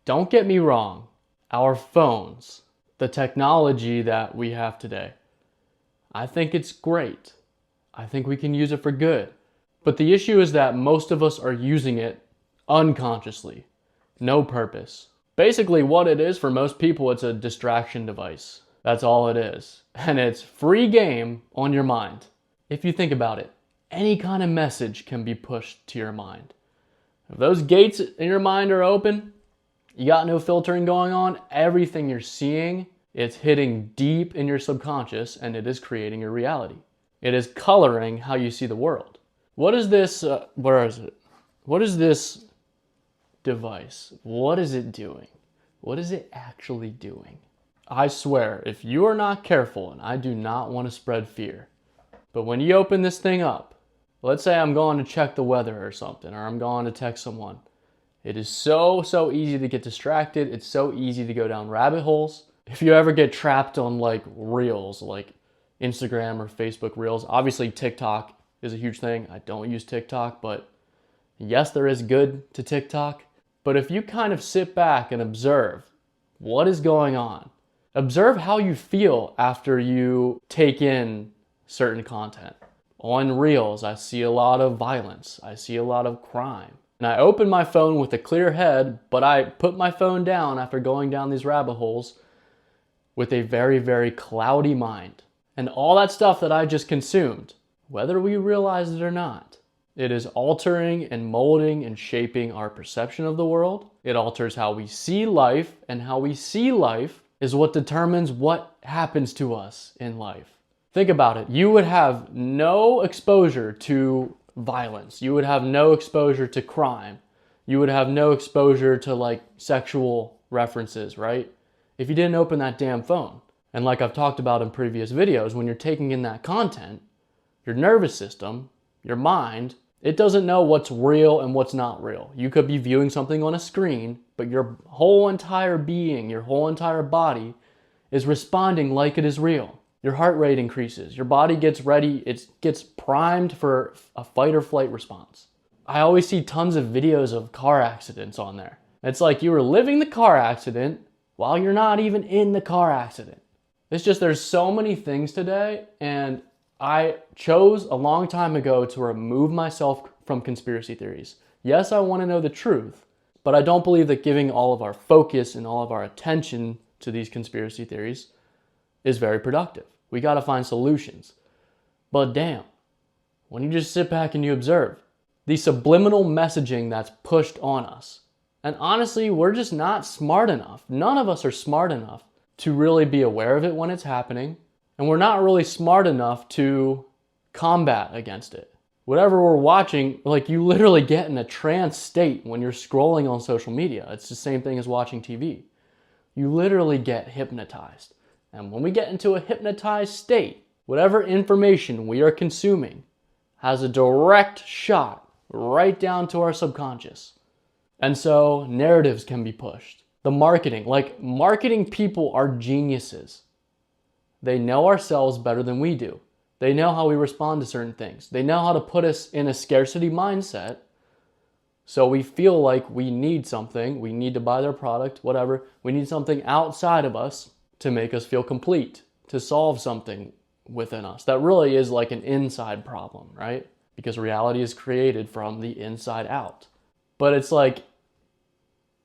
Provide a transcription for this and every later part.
Don't get me wrong, our phones, the technology that we have today, I think it's great. I think we can use it for good. But the issue is that most of us are using it unconsciously, no purpose. Basically, what it is for most people, it's a distraction device. That's all it is. And it's free game on your mind. If you think about it, any kind of message can be pushed to your mind. If those gates in your mind are open, you got no filtering going on, everything you're seeing, it's hitting deep in your subconscious and it is creating your reality. It is coloring how you see the world. What is this, where is it? What is this device? What is it doing? What is it actually doing? I swear, if you are not careful, and I do not want to spread fear, but when you open this thing up, let's say I'm going to check the weather or something, or I'm going to text someone. It is so easy to get distracted. It's so easy to go down rabbit holes. If you ever get trapped on like reels, like Instagram or Facebook reels, obviously TikTok is a huge thing. I don't use TikTok, but yes, there is good to TikTok. But if you kind of sit back and observe what is going on, observe how you feel after you take in certain content. On reels, I see a lot of violence. I see a lot of crime. And I open my phone with a clear head, but I put my phone down after going down these rabbit holes with a very cloudy mind. And all that stuff that I just consumed, whether we realize it or not, it is altering and molding and shaping our perception of the world. It alters how we see life, and how we see life is what determines what happens to us in life. Think about it. You would have no exposure to violence. You would have no exposure to crime. You would have no exposure to like sexual references, right? If you didn't open that damn phone. And like I've talked about in previous videos, when you're taking in that content, your nervous system, your mind, it doesn't know what's real and what's not real. You could be viewing something on a screen, but your whole entire being, your whole entire body is responding like it is real. Your heart rate increases. Your body gets ready. It gets primed for a fight or flight response. I always see tons of videos of car accidents on there. It's like you were living the car accident while you're not even in the car accident. It's just there's so many things today, and I chose a long time ago to remove myself from conspiracy theories. Yes, I want to know the truth, but I don't believe that giving all of our focus and all of our attention to these conspiracy theories is very productive. We got to find solutions. But damn, when you just sit back and you observe the subliminal messaging that's pushed on us, and honestly, we're just not smart enough. None of us are smart enough to really be aware of it when it's happening, and we're not really smart enough to combat against it. Whatever we're watching, like you literally get in a trance state when you're scrolling on social media. It's the same thing as watching TV. You literally get hypnotized. And when we get into a hypnotized state, whatever information we are consuming has a direct shot right down to our subconscious. And so narratives can be pushed. The marketing people are geniuses. They know ourselves better than we do. They know how we respond to certain things. They know how to put us in a scarcity mindset so we feel like we need something, we need to buy their product, whatever. We need something outside of us to make us feel complete, to solve something within us. That really is like an inside problem, right? Because reality is created from the inside out. But it's like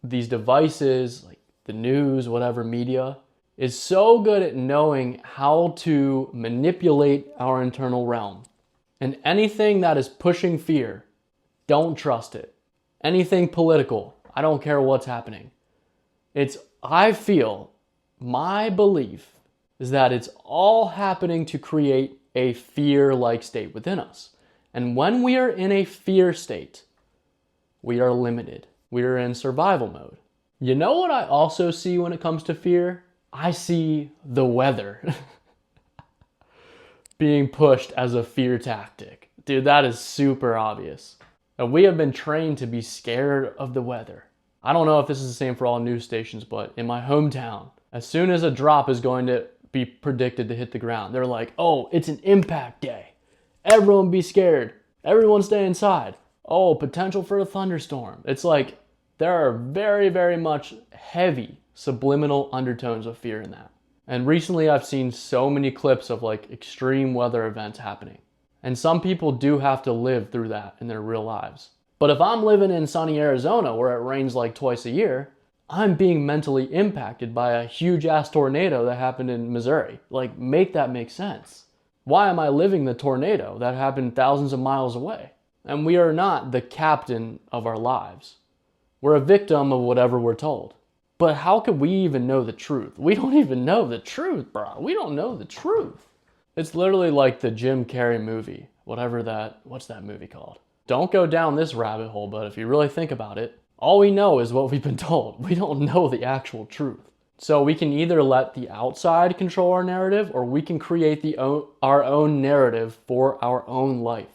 these devices, like the news, whatever media, is so good at knowing how to manipulate our internal realm. And anything that is pushing fear, don't trust it. Anything political, I don't care what's happening. I feel, my belief is that it's all happening to create a fear-like state within us. And when we are in a fear state, we are limited. We are in survival mode. You know what I also see when it comes to fear? I see the weather being pushed as a fear tactic. Dude, that is super obvious. And we have been trained to be scared of the weather. I don't know if this is the same for all news stations, but in my hometown, as soon as a drop is going to be predicted to hit the ground, they're like, oh, it's an impact day. Everyone be scared. Everyone stay inside. Oh, potential for a thunderstorm. It's like there are very much heavy subliminal undertones of fear in that. And recently I've seen so many clips of like extreme weather events happening. And some people do have to live through that in their real lives. But if I'm living in sunny Arizona where it rains like twice a year, I'm being mentally impacted by a huge ass tornado that happened in Missouri. Like, make that make sense. Why am I living the tornado that happened thousands of miles away? And we are not the captain of our lives. We're a victim of whatever we're told. But how could we even know the truth? We don't even know the truth, bro. We don't know the truth. It's literally like the Jim Carrey movie, what's that movie called? Don't go down this rabbit hole, but if you really think about it, all we know is what we've been told. We don't know the actual truth. So we can either let the outside control our narrative, or we can create our own narrative for our own life.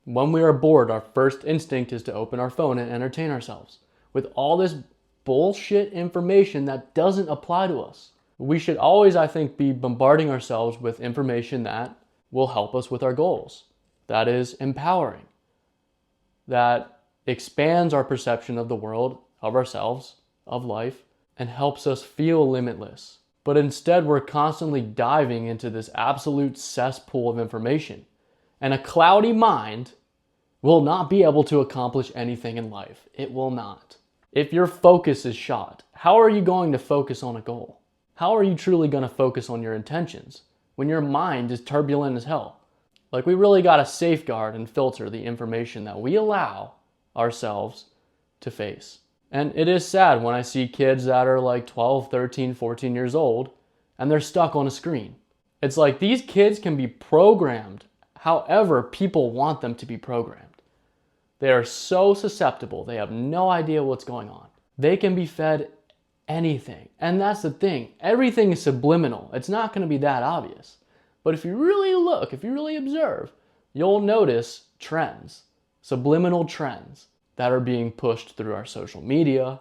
When we are bored, our first instinct is to open our phone and entertain ourselves with all this bullshit information that doesn't apply to us. We should always, I think, be bombarding ourselves with information that will help us with our goals. That is empowering. That expands our perception of the world, of ourselves, of life, and helps us feel limitless. But instead, we're constantly diving into this absolute cesspool of information. And a cloudy mind will not be able to accomplish anything in life. It will not. If your focus is shot, how are you going to focus on a goal? How are you truly going to focus on your intentions when your mind is turbulent as hell? Like, we really got to safeguard and filter the information that we allow ourselves to face. And it is sad when I see kids that are like 12, 13, 14 years old and they're stuck on a screen. It's like these kids can be programmed however people want them to be programmed. They are so susceptible. They have no idea what's going on. They can be fed anything. And that's the thing. Everything is subliminal. It's not going to be that obvious. But if you really look, if you really observe, you'll notice trends, subliminal trends that are being pushed through our social media,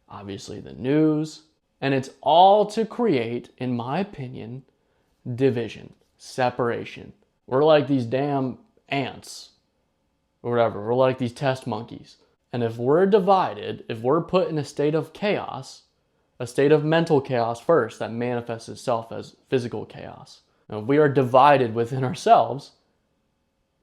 obviously the news, and it's all to create, in my opinion, division, separation. We're like these damn ants or whatever. We're like these test monkeys. And if we're divided, if we're put in a state of chaos, a state of mental chaos first that manifests itself as physical chaos. Now, if we are divided within ourselves,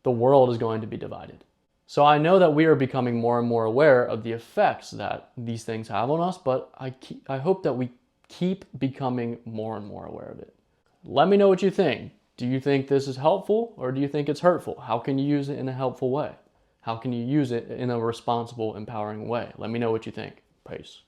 the world is going to be divided. So I know that we are becoming more and more aware of the effects that these things have on us, but I hope that we keep becoming more and more aware of it. Let me know what you think. Do you think this is helpful, or do you think it's hurtful? How can you use it in a helpful way? How can you use it in a responsible, empowering way? Let me know what you think. Peace.